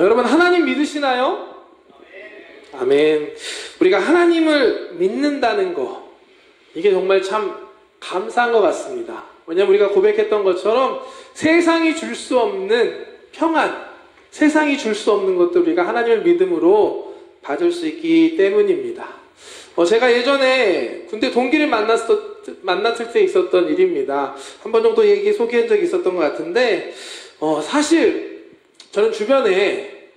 여러분 하나님 믿으시나요? 아멘. 우리가 하나님을 믿는다는 거, 이게 정말 참 감사한 것 같습니다. 왜냐하면 우리가 고백했던 것처럼 세상이 줄 수 없는 평안, 세상이 줄 수 없는 것도 우리가 하나님을 믿음으로 받을 수 있기 때문입니다. 제가 예전에 군대 동기를 만났을 때 있었던 일입니다. 한 번 정도 얘기 소개한 적이 있었던 것 같은데, 사실 저는 주변에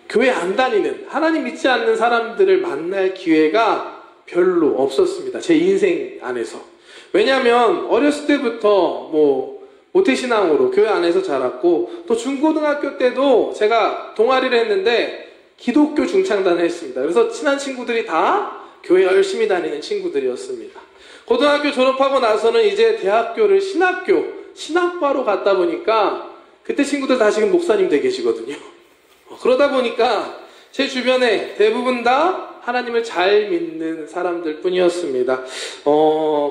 교회 안 다니는, 하나님 믿지 않는 사람들을 만날 기회가 별로 없었습니다. 제 인생 안에서. 왜냐하면 어렸을 때부터 모태신앙으로 교회 안에서 자랐고, 또 중고등학교 때도 제가 동아리를 했는데 기독교 중창단을 했습니다. 그래서 친한 친구들이 다 교회 열심히 다니는 친구들이었습니다. 고등학교 졸업하고 나서는 이제 대학교를 신학과로 갔다 보니까 그때 친구들 다 지금 목사님 돼 계시거든요. 그러다 보니까 제 주변에 대부분 다 하나님을 잘 믿는 사람들 뿐이었습니다.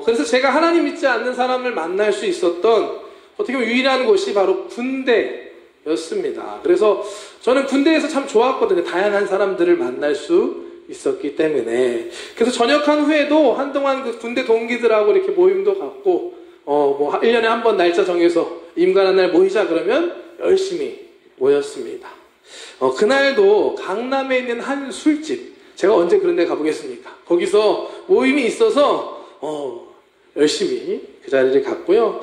그래서 제가 하나님 믿지 않는 사람을 만날 수 있었던 어떻게 보면 유일한 곳이 바로 군대였습니다. 그래서 저는 군대에서 참 좋았거든요. 다양한 사람들을 만날 수 있었기 때문에. 그래서 전역한 후에도 한동안 그 군대 동기들하고 이렇게 모임도 갖고 1년에 한 번 날짜 정해서 임관한 날 모이자 그러면 열심히 모였습니다. 그날도 강남에 있는 한 술집, 제가 언제 그런 데 가보겠습니까? 거기서 모임이 있어서 열심히 그 자리를 갔고요.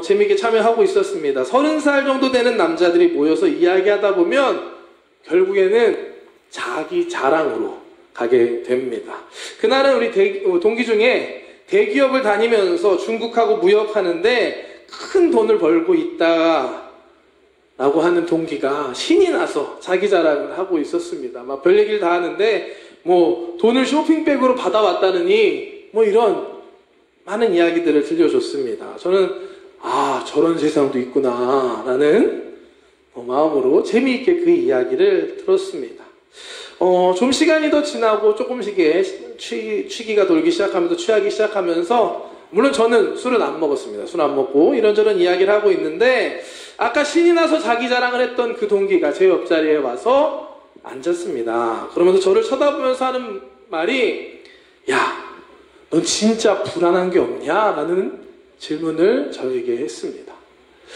재미있게 참여하고 있었습니다. 30살 정도 되는 남자들이 모여서 이야기하다 보면 결국에는 자기 자랑으로 가게 됩니다. 그날은 우리 동기 중에 대기업을 다니면서 중국하고 무역하는데 큰 돈을 벌고 있다 라고 하는 동기가 신이 나서 자기 자랑을 하고 있었습니다. 막 별 얘기를 다 하는데 돈을 쇼핑백으로 받아왔다느니 이런 많은 이야기들을 들려줬습니다. 저는 저런 세상도 있구나 라는 마음으로 재미있게 그 이야기를 들었습니다. 좀 시간이 더 지나고 조금씩의 취기가 돌기 시작하면서 취하기 시작하면서, 물론 저는 술은 안 먹었습니다. 술 안 먹고 이런저런 이야기를 하고 있는데, 아까 신이 나서 자기 자랑을 했던 그 동기가 제 옆자리에 와서 앉았습니다. 그러면서 저를 쳐다보면서 하는 말이, 야, 넌 진짜 불안한 게 없냐? 라는 질문을 저에게 했습니다.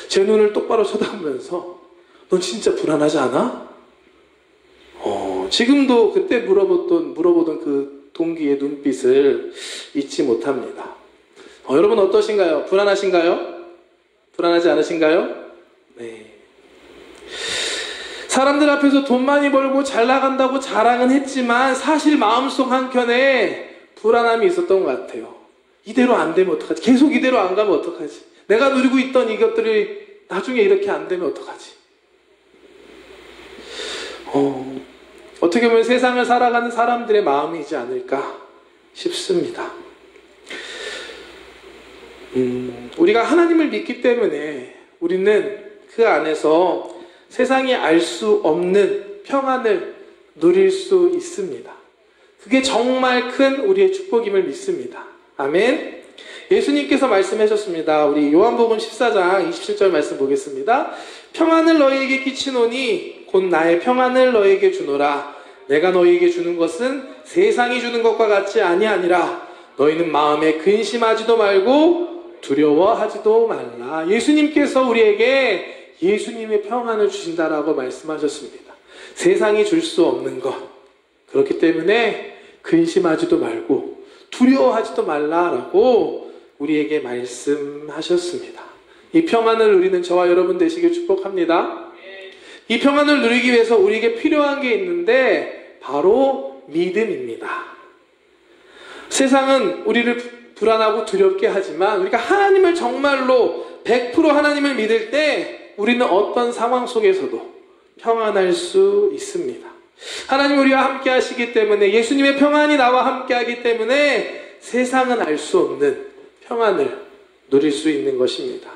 제 눈을 똑바로 쳐다보면서, 넌 진짜 불안하지 않아? 지금도 그때 물어보던 그 동기의 눈빛을 잊지 못합니다. 여러분 어떠신가요? 불안하신가요? 불안하지 않으신가요? 네. 사람들 앞에서 돈 많이 벌고 잘 나간다고 자랑은 했지만 사실 마음속 한켠에 불안함이 있었던 것 같아요. 이대로 안 되면 어떡하지? 계속 이대로 안 가면 어떡하지? 내가 누리고 있던 이것들이 나중에 이렇게 안 되면 어떡하지? 어떻게 보면 세상을 살아가는 사람들의 마음이지 않을까 싶습니다. 우리가 하나님을 믿기 때문에 우리는 그 안에서 세상이 알 수 없는 평안을 누릴 수 있습니다. 그게 정말 큰 우리의 축복임을 믿습니다. 아멘. 예수님께서 말씀하셨습니다. 우리 요한복음 14장 27절 말씀 보겠습니다. 평안을 너희에게 끼치노니 곧 나의 평안을 너희에게 주노라. 내가 너희에게 주는 것은 세상이 주는 것과 같이 아니하니라. 너희는 마음에 근심하지도 말고 두려워하지도 말라. 예수님께서 우리에게 예수님의 평안을 주신다라고 말씀하셨습니다. 세상이 줄 수 없는 것, 그렇기 때문에 근심하지도 말고 두려워하지도 말라라고 우리에게 말씀하셨습니다. 이 평안을 누리는 저와 여러분 되시길 축복합니다. 이 평안을 누리기 위해서 우리에게 필요한 게 있는데 바로 믿음입니다. 세상은 우리를 불안하고 두렵게 하지만 우리가 하나님을 정말로 100% 하나님을 믿을 때 우리는 어떤 상황 속에서도 평안할 수 있습니다. 하나님 우리와 함께 하시기 때문에, 예수님의 평안이 나와 함께 하기 때문에 세상은 알 수 없는 평안을 누릴 수 있는 것입니다.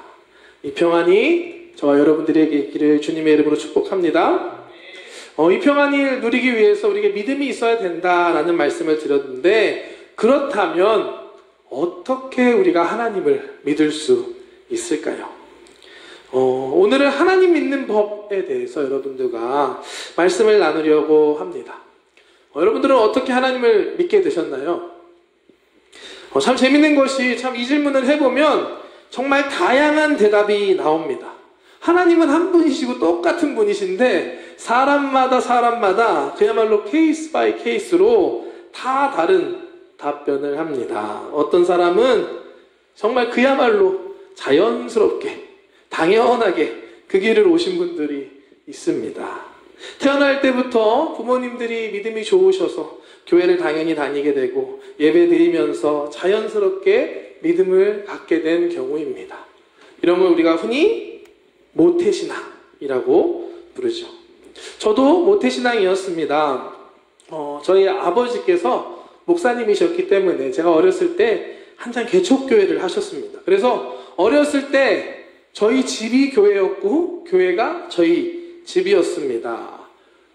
이 평안이 저와 여러분들에게 있기를 주님의 이름으로 축복합니다. 이 평안을 누리기 위해서 우리에게 믿음이 있어야 된다라는 말씀을 드렸는데, 그렇다면 어떻게 우리가 하나님을 믿을 수 있을까요? 오늘은 하나님 믿는 법에 대해서 여러분들과 말씀을 나누려고 합니다. 여러분들은 어떻게 하나님을 믿게 되셨나요? 참 재밌는 것이 참 이 질문을 해보면 정말 다양한 대답이 나옵니다. 하나님은 한 분이시고 똑같은 분이신데 사람마다 그야말로 케이스 바이 케이스로 다 다른 답변을 합니다. 어떤 사람은 정말 그야말로 자연스럽게 당연하게 그 길을 오신 분들이 있습니다. 태어날 때부터 부모님들이 믿음이 좋으셔서 교회를 당연히 다니게 되고 예배 드리면서 자연스럽게 믿음을 갖게 된 경우입니다. 이런 걸 우리가 흔히 모태신앙이라고 부르죠. 저도 모태신앙이었습니다. 저희 아버지께서 목사님이셨기 때문에 제가 어렸을 때 한창 개척교회를 하셨습니다. 그래서 어렸을 때 저희 집이 교회였고 교회가 저희 집이었습니다.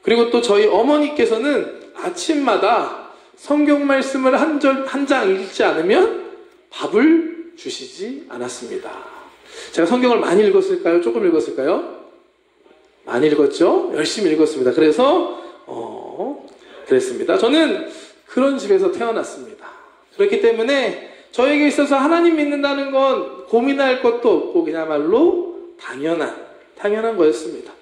그리고 또 저희 어머니께서는 아침마다 성경 말씀을 한 장 읽지 않으면 밥을 주시지 않았습니다. 제가 성경을 많이 읽었을까요? 조금 읽었을까요? 많이 읽었죠? 열심히 읽었습니다. 그래서 그랬습니다. 저는 그런 집에서 태어났습니다. 그렇기 때문에 저에게 있어서 하나님 믿는다는 건 고민할 것도 없고 그야말로 당연한 거였습니다.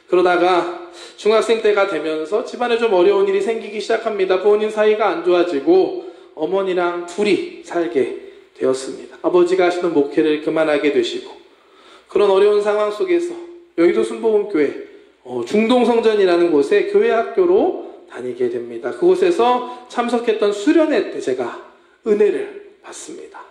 그러다가 중학생 때가 되면서 집안에 좀 어려운 일이 생기기 시작합니다. 부모님 사이가 안 좋아지고 어머니랑 둘이 살게 되었습니다. 아버지가 하시는 목회를 그만하게 되시고 그런 어려운 상황 속에서 여의도 순복음교회 중동성전이라는 곳에 교회 학교로 다니게 됩니다. 그곳에서 참석했던 수련회 때 제가 은혜를 받습니다.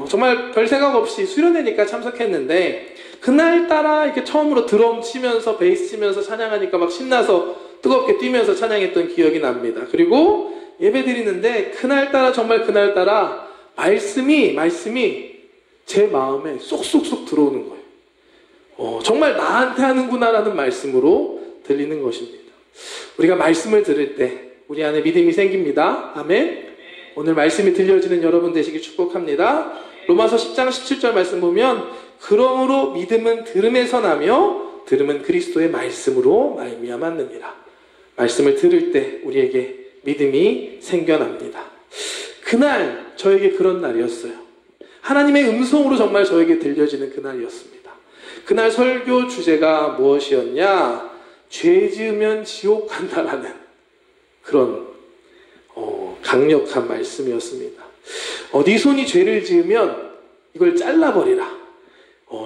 정말 별 생각 없이 수련회니까 참석했는데 그날따라 이렇게 처음으로 드럼 치면서 베이스 치면서 찬양하니까 막 신나서 뜨겁게 뛰면서 찬양했던 기억이 납니다. 그리고 예배 드리는데 그날따라 말씀이 제 마음에 쏙쏙쏙 들어오는 거예요. 정말 나한테 하는구나라는 말씀으로 들리는 것입니다. 우리가 말씀을 들을 때 우리 안에 믿음이 생깁니다. 아멘. 오늘 말씀이 들려지는 여러분 되시길 축복합니다. 로마서 10장 17절 말씀 보면 그러므로 믿음은 들음에서 나며 들음은 그리스도의 말씀으로 말미암았느니라. 말씀을 들을 때 우리에게 믿음이 생겨납니다. 그날 저에게 그런 날이었어요. 하나님의 음성으로 정말 저에게 들려지는 그날이었습니다. 그날 설교 주제가 무엇이었냐? 죄 지으면 지옥 간다라는 그런 강력한 말씀이었습니다. 네 손이 죄를 지으면 이걸 잘라버리라.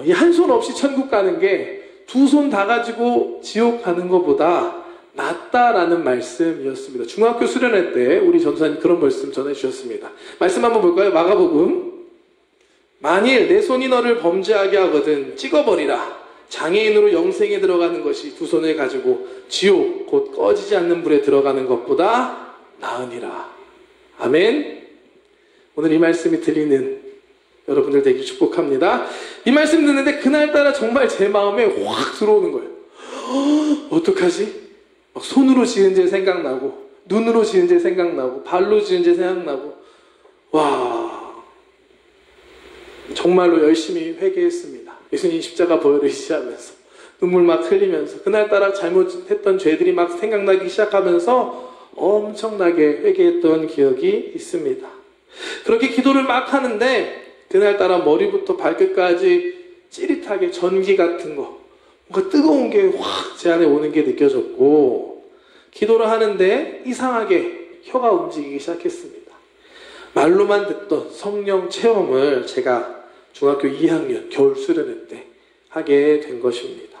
이 한 손 없이 천국 가는 게 두 손 다 가지고 지옥 가는 것보다 낫다라는 말씀이었습니다. 중학교 수련회 때 우리 전도사님 그런 말씀 전해주셨습니다. 말씀 한번 볼까요? 마가복음. 만일 내 손이 너를 범죄하게 하거든 찍어버리라. 장애인으로 영생에 들어가는 것이 두 손을 가지고 지옥 곧 꺼지지 않는 불에 들어가는 것보다 나으니라. 아멘. 오늘 이 말씀이 들리는 여러분들 되길 축복합니다. 이 말씀 듣는데 그날따라 정말 제 마음에 확 들어오는 거예요. 어떡하지? 막 손으로 지은 죄 생각나고 눈으로 지은 죄 생각나고 발로 지은 죄 생각나고 와 정말로 열심히 회개했습니다. 예수님 십자가 보혈을 시하면서 눈물 막 흘리면서 그날따라 잘못했던 죄들이 막 생각나기 시작하면서 엄청나게 회개했던 기억이 있습니다. 그렇게 기도를 막 하는데 그날따라 머리부터 발끝까지 찌릿하게 전기 같은 거 뭔가 뜨거운 게 확 제 안에 오는 게 느껴졌고 기도를 하는데 이상하게 혀가 움직이기 시작했습니다. 말로만 듣던 성령 체험을 제가 중학교 2학년 겨울 수련회 때 하게 된 것입니다.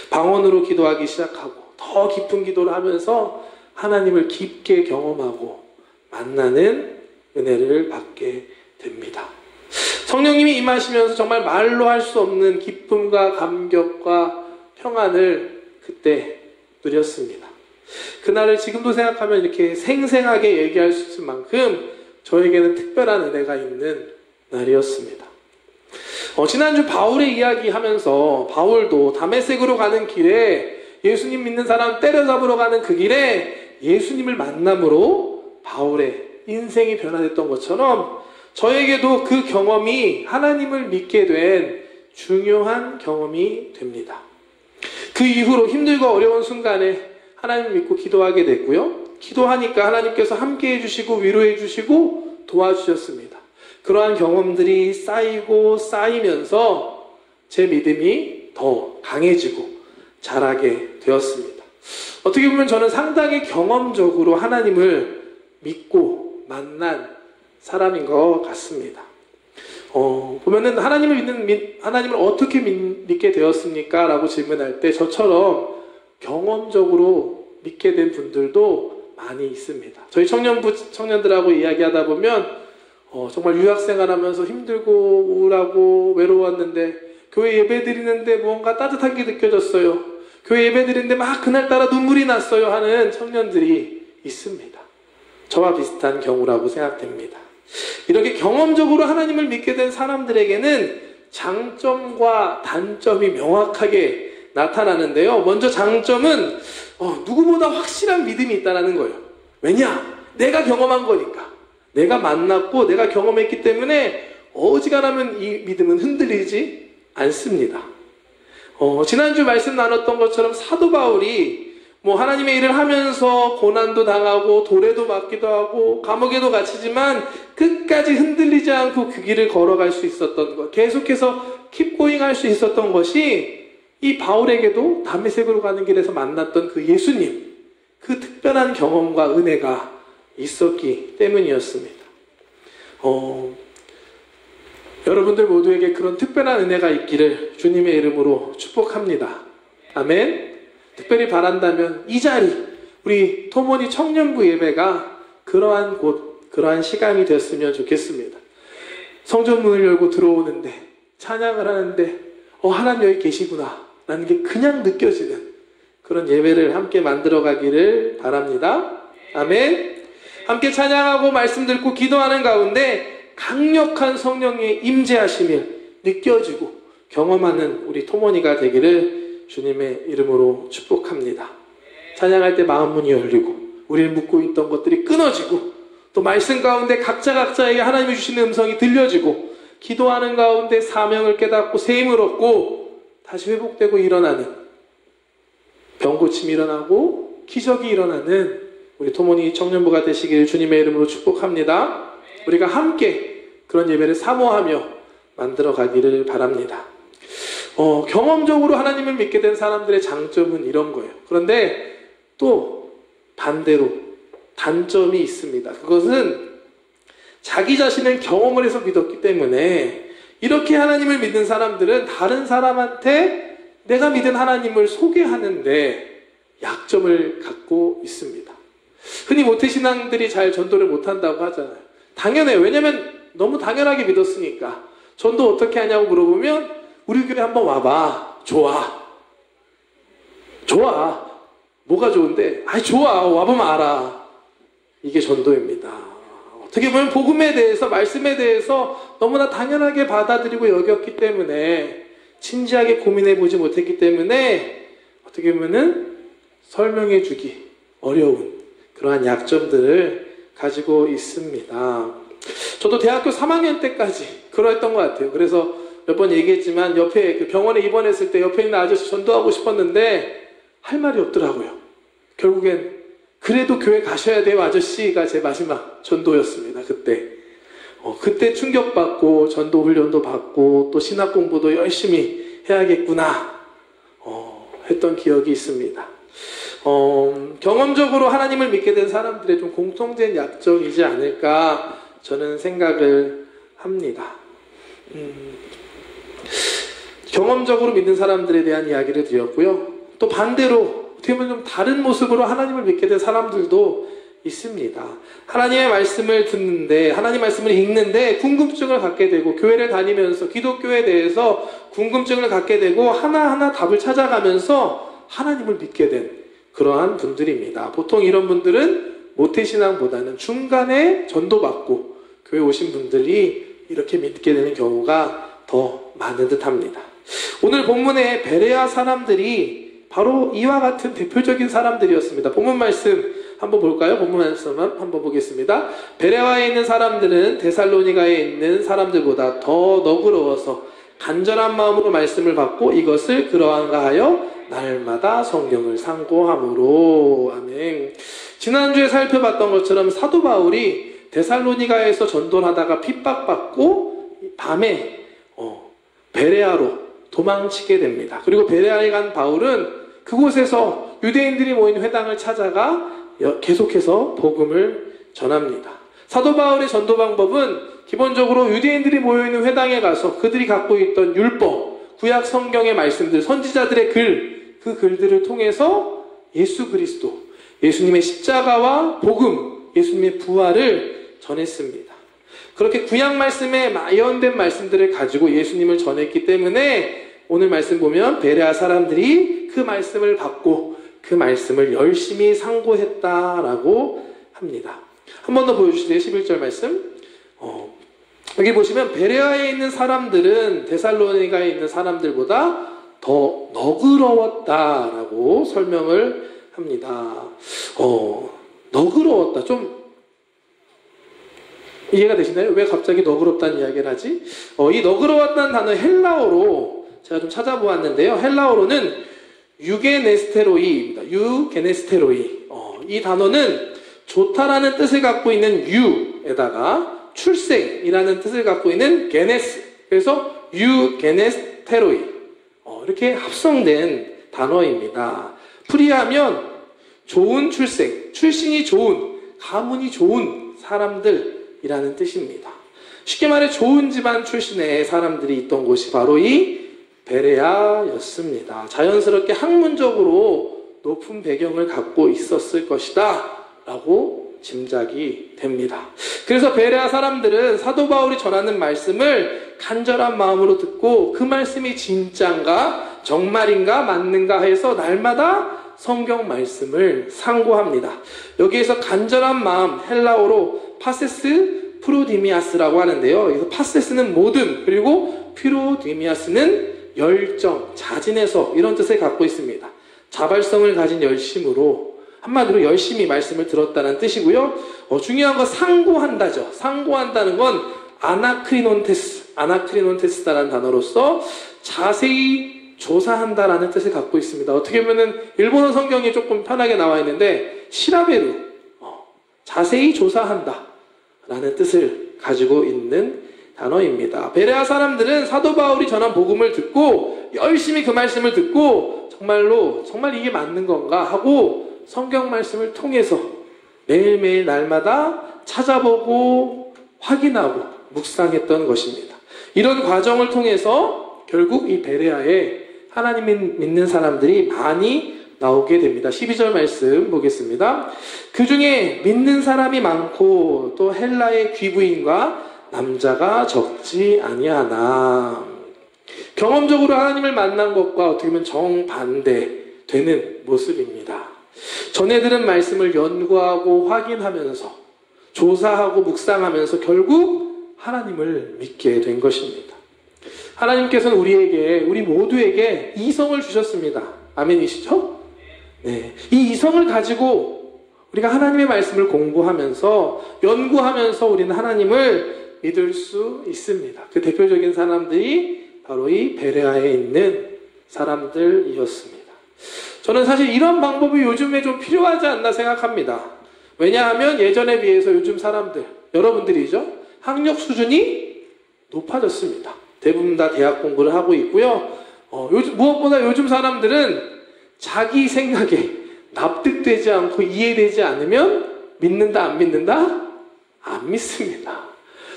방언으로 기도하기 시작하고 더 깊은 기도를 하면서 하나님을 깊게 경험하고 만나는 은혜를 받게 됩니다. 성령님이 임하시면서 정말 말로 할 수 없는 기쁨과 감격과 평안을 그때 누렸습니다. 그날을 지금도 생각하면 이렇게 생생하게 얘기할 수 있을 만큼 저에게는 특별한 은혜가 있는 날이었습니다. 지난주 바울의 이야기 하면서 바울도 다메섹으로 가는 길에 예수님 믿는 사람 때려잡으러 가는 그 길에 예수님을 만남으로 바울의 인생이 변화됐던 것처럼 저에게도 그 경험이 하나님을 믿게 된 중요한 경험이 됩니다. 그 이후로 힘들고 어려운 순간에 하나님을 믿고 기도하게 됐고요. 기도하니까 하나님께서 함께 해주시고 위로해 주시고 도와주셨습니다. 그러한 경험들이 쌓이고 쌓이면서 제 믿음이 더 강해지고 자라게 되었습니다. 어떻게 보면 저는 상당히 경험적으로 하나님을 믿고 만난 사람인 것 같습니다. 보면은 하나님을 어떻게 믿게 되었습니까? 라고 질문할 때 저처럼 경험적으로 믿게 된 분들도 많이 있습니다. 저희 청년들하고 이야기하다 보면 정말 유학생활 하면서 힘들고 우울하고 외로웠는데 교회 예배 드리는데 뭔가 따뜻한 게 느껴졌어요. 교회 예배 드리는데 막 그날따라 눈물이 났어요 하는 청년들이 있습니다. 저와 비슷한 경우라고 생각됩니다. 이렇게 경험적으로 하나님을 믿게 된 사람들에게는 장점과 단점이 명확하게 나타나는데요. 먼저 장점은 누구보다 확실한 믿음이 있다는 거예요. 왜냐? 내가 경험한 거니까. 내가 만났고 내가 경험했기 때문에 어지간하면 이 믿음은 흔들리지 않습니다. 지난주 말씀 나눴던 것처럼 사도 바울이 하나님의 일을 하면서 고난도 당하고 도래도 맞기도 하고 감옥에도 갇히지만 끝까지 흔들리지 않고 그 길을 걸어갈 수 있었던 것, 계속해서 킵고잉 할 수 있었던 것이 이 바울에게도 다메섹으로 가는 길에서 만났던 그 예수님, 그 특별한 경험과 은혜가 있었기 때문이었습니다. 여러분들 모두에게 그런 특별한 은혜가 있기를 주님의 이름으로 축복합니다. 아멘. 특별히 바란다면 이 자리, 우리 토모니 청년부 예배가 그러한 곳, 그러한 시간이 됐으면 좋겠습니다. 성전문을 열고 들어오는데 찬양을 하는데 하나님 여기 계시구나 라는 게 그냥 느껴지는 그런 예배를 함께 만들어 가기를 바랍니다. 아멘. 함께 찬양하고 말씀 듣고 기도하는 가운데 강력한 성령의 임재하심을 느껴지고 경험하는 우리 토모니가 되기를 주님의 이름으로 축복합니다. 찬양할 때 마음 문이 열리고 우리를 묶고 있던 것들이 끊어지고 또 말씀 가운데 각자에게 하나님이 주시는 음성이 들려지고 기도하는 가운데 사명을 깨닫고 세임을 얻고 다시 회복되고 일어나는 병고침이 일어나고 기적이 일어나는 우리 토모니 청년부가 되시길 주님의 이름으로 축복합니다. 우리가 함께 그런 예배를 사모하며 만들어 가기를 바랍니다. 경험적으로 하나님을 믿게 된 사람들의 장점은 이런 거예요. 그런데 또 반대로 단점이 있습니다. 그것은 자기 자신을 경험을 해서 믿었기 때문에 이렇게 하나님을 믿는 사람들은 다른 사람한테 내가 믿은 하나님을 소개하는데 약점을 갖고 있습니다. 흔히 모태신앙들이 잘 전도를 못한다고 하잖아요. 당연해요. 왜냐면 너무 당연하게 믿었으니까. 전도 어떻게 하냐고 물어보면 우리 교회 한번 와봐. 좋아. 뭐가 좋은데? 좋아. 와보면 알아. 이게 전도입니다. 어떻게 보면 복음에 대해서, 말씀에 대해서 너무나 당연하게 받아들이고 여겼기 때문에 진지하게 고민해보지 못했기 때문에 어떻게 보면은 설명해주기 어려운 그러한 약점들을 가지고 있습니다. 저도 대학교 3학년 때까지 그러했던 것 같아요. 그래서 몇 번 얘기했지만 옆에 그 병원에 입원했을 때 옆에 있는 아저씨 전도하고 싶었는데 할 말이 없더라고요. 결국엔 그래도 교회 가셔야 돼요 아저씨가 제 마지막 전도였습니다. 그때 충격받고 전도 훈련도 받고 또 신학 공부도 열심히 해야겠구나 했던 기억이 있습니다. 경험적으로 하나님을 믿게 된 사람들의 좀 공통된 약점이지 않을까 저는 생각을 합니다. 경험적으로 믿는 사람들에 대한 이야기를 드렸고요. 또 반대로 어떻게 보면 좀 다른 모습으로 하나님을 믿게 된 사람들도 있습니다. 하나님의 말씀을 듣는데, 하나님 말씀을 읽는데 궁금증을 갖게 되고 교회를 다니면서 기독교에 대해서 궁금증을 갖게 되고 하나하나 답을 찾아가면서 하나님을 믿게 된 그러한 분들입니다. 보통 이런 분들은 모태신앙보다는 중간에 전도받고 교회 오신 분들이 이렇게 믿게 되는 경우가 더 많은 듯합니다. 오늘 본문의 베레아 사람들이 바로 이와 같은 대표적인 사람들이었습니다. 본문 말씀 한번 볼까요? 본문 말씀 한번 보겠습니다. 베레아에 있는 사람들은 데살로니가에 있는 사람들보다 더 너그러워서 간절한 마음으로 말씀을 받고 이것을 그러한가 하여 날마다 성경을 상고함으로. 아멘. 지난주에 살펴봤던 것처럼 사도 바울이 데살로니가에서 전도를 하다가 핍박받고 밤에 베레아로 도망치게 됩니다. 그리고 베레아에 간 바울은 그곳에서 유대인들이 모인 회당을 찾아가 계속해서 복음을 전합니다. 사도 바울의 전도 방법은 기본적으로 유대인들이 모여있는 회당에 가서 그들이 갖고 있던 율법, 구약 성경의 말씀들, 선지자들의 그 글들을 통해서 예수 그리스도, 예수님의 십자가와 복음, 예수님의 부활을 전했습니다. 그렇게 구약 말씀에 예언된 말씀들을 가지고 예수님을 전했기 때문에 오늘 말씀 보면 베레아 사람들이 그 말씀을 받고 그 말씀을 열심히 상고했다라고 합니다. 한 번 더 보여주실래요? 11절 말씀. 여기 보시면 베레아에 있는 사람들은 데살로니가에 있는 사람들보다 더 너그러웠다라고 설명을 합니다. 너그러웠다. 좀 이해가 되시나요? 왜 갑자기 너그럽다는 이야기를 하지? 이 너그러웠다는 단어 헬라어로 제가 좀 찾아보았는데요. 헬라어로는 유게네스테로이입니다. 유게네스테로이. 이 단어는 좋다라는 뜻을 갖고 있는 유에다가 출생이라는 뜻을 갖고 있는 게네스. 그래서 유게네스테로이. 이렇게 합성된 단어입니다. 풀이하면 좋은 출생, 출신이 좋은, 가문이 좋은 사람들이라는 뜻입니다. 쉽게 말해 좋은 집안 출신의 사람들이 있던 곳이 바로 이 베레아였습니다. 자연스럽게 학문적으로 높은 배경을 갖고 있었을 것이다 라고 짐작이 됩니다. 그래서 베레아 사람들은 사도 바울이 전하는 말씀을 간절한 마음으로 듣고 그 말씀이 진짜인가 정말인가 맞는가 해서 날마다 성경 말씀을 상고합니다. 여기에서 간절한 마음, 헬라어로 파세스 프로디미아스라고 하는데요. 여기서 파세스는 모든, 그리고 프로디미아스는 열정, 자진해서 이런 뜻을 갖고 있습니다. 자발성을 가진 열심으로, 한마디로 열심히 말씀을 들었다는 뜻이고요. 중요한 건 상고한다죠. 상고한다는 건 아나크리논테스다라는 단어로서 자세히 조사한다라는 뜻을 갖고 있습니다. 어떻게 보면은 일본어 성경이 조금 편하게 나와 있는데 시라베루, 자세히 조사한다 라는 뜻을 가지고 있는 단어입니다. 베레아 사람들은 사도 바울이 전한 복음을 듣고 열심히 그 말씀을 듣고 정말 이게 맞는 건가 하고 성경 말씀을 통해서 매일매일 날마다 찾아보고 확인하고 묵상했던 것입니다. 이런 과정을 통해서 결국 이 베레아에 하나님 믿는 사람들이 많이 나오게 됩니다. 12절 말씀 보겠습니다. 그 중에 믿는 사람이 많고 또 헬라의 귀부인과 남자가 적지 아니하나. 경험적으로 하나님을 만난 것과 어떻게 보면 정반대되는 모습입니다. 전에 들은 말씀을 연구하고 확인하면서 조사하고 묵상하면서 결국 하나님을 믿게 된 것입니다. 하나님께서는 우리 모두에게 이성을 주셨습니다. 아멘이시죠? 네. 이 이성을 가지고 우리가 하나님의 말씀을 공부하면서 연구하면서 우리는 하나님을 믿을 수 있습니다. 그 대표적인 사람들이 바로 이 베레아에 있는 사람들이었습니다. 저는 사실 이런 방법이 요즘에 좀 필요하지 않나 생각합니다. 왜냐하면 예전에 비해서 요즘 사람들, 여러분들이죠, 학력 수준이 높아졌습니다. 대부분 다 대학 공부를 하고 있고요. 무엇보다 요즘 사람들은 자기 생각에 납득되지 않고 이해되지 않으면 믿는다, 안 믿는다? 안 믿습니다.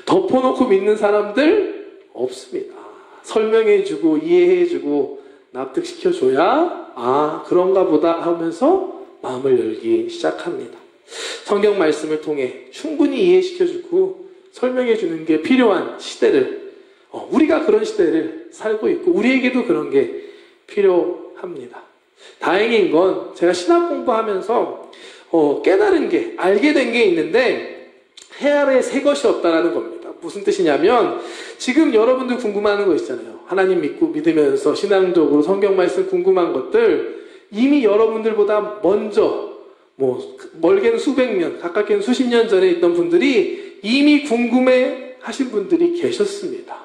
덮어놓고 믿는 사람들 없습니다. 설명해주고 이해해주고 납득시켜줘야 그런가 보다 하면서 마음을 열기 시작합니다. 성경 말씀을 통해 충분히 이해시켜주고 설명해주는 게 필요한 시대를, 우리가 그런 시대를 살고 있고 우리에게도 그런 게 필요합니다. 다행인 건 제가 신학 공부하면서 깨달은 게, 알게 된 게 있는데 해아래 새 것이 없다라는 겁니다. 무슨 뜻이냐면 지금 여러분들 궁금해하는 거 있잖아요. 하나님 믿으면서 신앙적으로 성경 말씀 궁금한 것들 이미 여러분들보다 먼저 멀게는 수백 년, 가깝게는 수십 년 전에 있던 분들이 이미 궁금해 하신 분들이 계셨습니다.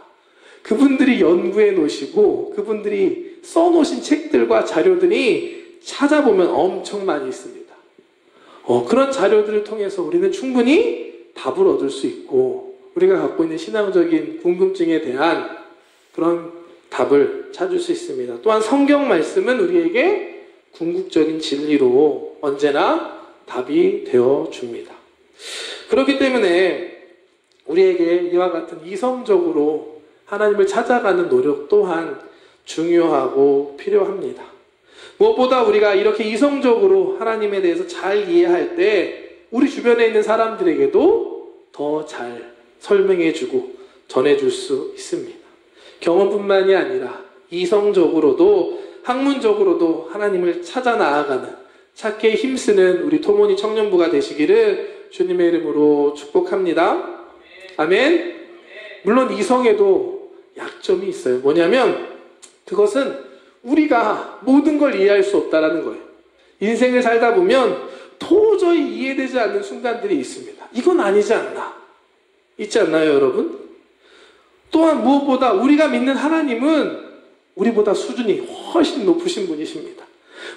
그분들이 연구해 놓으시고 그분들이 써놓으신 책들과 자료들이 찾아보면 엄청 많이 있습니다. 그런 자료들을 통해서 우리는 충분히 답을 얻을 수 있고 우리가 갖고 있는 신앙적인 궁금증에 대한 그런 답을 찾을 수 있습니다. 또한 성경 말씀은 우리에게 궁극적인 진리로 언제나 답이 되어 줍니다. 그렇기 때문에 우리에게 이와 같은 이성적으로 하나님을 찾아가는 노력 또한 중요하고 필요합니다. 무엇보다 우리가 이렇게 이성적으로 하나님에 대해서 잘 이해할 때 우리 주변에 있는 사람들에게도 더 잘 설명해주고 전해줄 수 있습니다. 경험뿐만이 아니라 이성적으로도 학문적으로도 하나님을 찾아 나아가는 찾기에 힘쓰는 우리 토모니 청년부가 되시기를 주님의 이름으로 축복합니다. 아멘. 물론 이성에도 약점이 있어요. 뭐냐면 그것은 우리가 모든 걸 이해할 수 없다라는 거예요. 인생을 살다 보면 도저히 이해되지 않는 순간들이 있습니다. 이건 아니지 않나? 있지 않나요, 여러분? 또한 무엇보다 우리가 믿는 하나님은 우리보다 수준이 훨씬 높으신 분이십니다.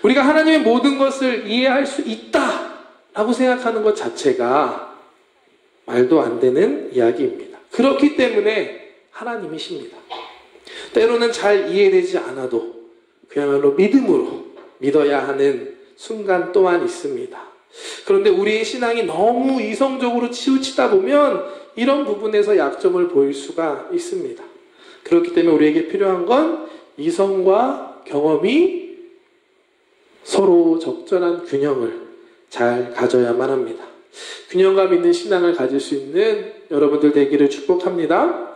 우리가 하나님의 모든 것을 이해할 수 있다라고 생각하는 것 자체가 말도 안 되는 이야기입니다. 그렇기 때문에 하나님이십니다. 때로는 잘 이해되지 않아도 그야말로 믿음으로 믿어야 하는 순간 또한 있습니다. 그런데 우리의 신앙이 너무 이성적으로 치우치다 보면 이런 부분에서 약점을 보일 수가 있습니다. 그렇기 때문에 우리에게 필요한 건 이성과 경험이 서로 적절한 균형을 잘 가져야만 합니다. 균형감 있는 신앙을 가질 수 있는 여러분들 되기를 축복합니다.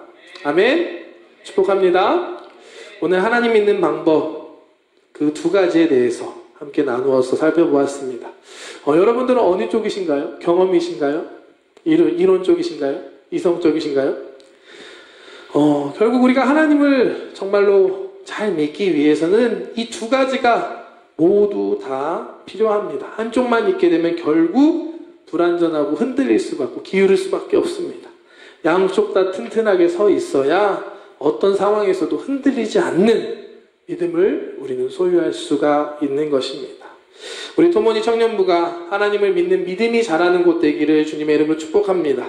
아멘. 축복합니다. 오늘 하나님 믿는 방법 그 두 가지에 대해서 함께 나누어서 살펴보았습니다. 여러분들은 어느 쪽이신가요? 경험이신가요? 이론 쪽이신가요? 이성 쪽이신가요? 결국 우리가 하나님을 정말로 잘 믿기 위해서는 이 두 가지가 모두 다 필요합니다. 한쪽만 있게 되면 결국 불완전하고 흔들릴 수밖에, 기울일 수밖에 없습니다. 양쪽 다 튼튼하게 서 있어야 어떤 상황에서도 흔들리지 않는 믿음을 우리는 소유할 수가 있는 것입니다. 우리 토모니 청년부가 하나님을 믿는 믿음이 자라는 곳 되기를 주님의 이름으로 축복합니다.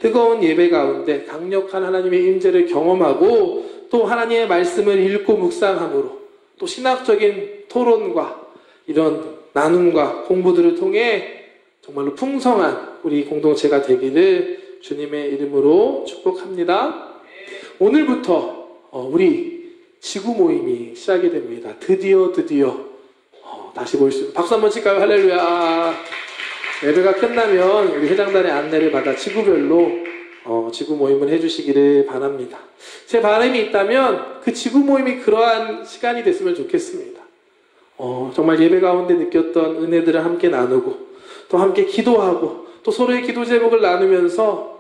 뜨거운 예배 가운데 강력한 하나님의 임재를 경험하고 또 하나님의 말씀을 읽고 묵상함으로 또 신학적인 토론과 이런 나눔과 공부들을 통해 정말로 풍성한 우리 공동체가 되기를 주님의 이름으로 축복합니다. 오늘부터 우리 지구 모임이 시작이 됩니다. 드디어 다시 볼 수 있습니다. 박수 한번 칠까요? 할렐루야. 예배가 끝나면 우리 회장단의 안내를 받아 지구별로 지구 모임을 해주시기를 바랍니다. 제 바람이 있다면 그 지구 모임이 그러한 시간이 됐으면 좋겠습니다. 정말 예배 가운데 느꼈던 은혜들을 함께 나누고 또 함께 기도하고 또 서로의 기도 제목을 나누면서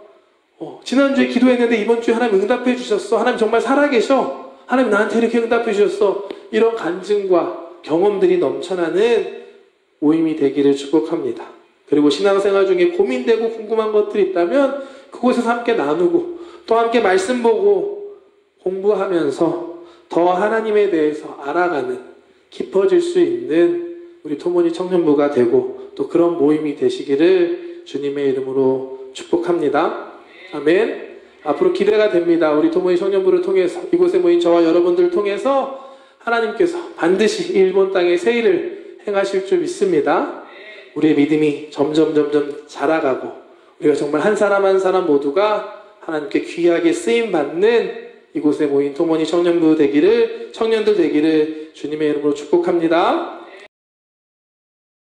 지난주에 기도했는데 이번 주에 하나님 응답해 주셨어. 하나님 정말 살아계셔. 하나님 나한테 이렇게 응답해 주셨어. 이런 간증과 경험들이 넘쳐나는 모임이 되기를 축복합니다. 그리고 신앙생활 중에 고민되고 궁금한 것들이 있다면 그곳에서 함께 나누고 또 함께 말씀 보고 공부하면서 더 하나님에 대해서 알아가는 깊어질 수 있는 우리 토모니 청년부가 되고 또 그런 모임이 되시기를 주님의 이름으로 축복합니다. 아멘. 앞으로 기대가 됩니다. 우리 토모니 청년부를 통해서 이곳에 모인 저와 여러분들을 통해서 하나님께서 반드시 일본 땅에 새 일을 행하실 줄 믿습니다. 우리의 믿음이 점점 자라가고 우리가 정말 한 사람 한 사람 모두가 하나님께 귀하게 쓰임받는 이곳에 모인 토모니 청년부 되기를, 청년들 되기를 주님의 이름으로 축복합니다.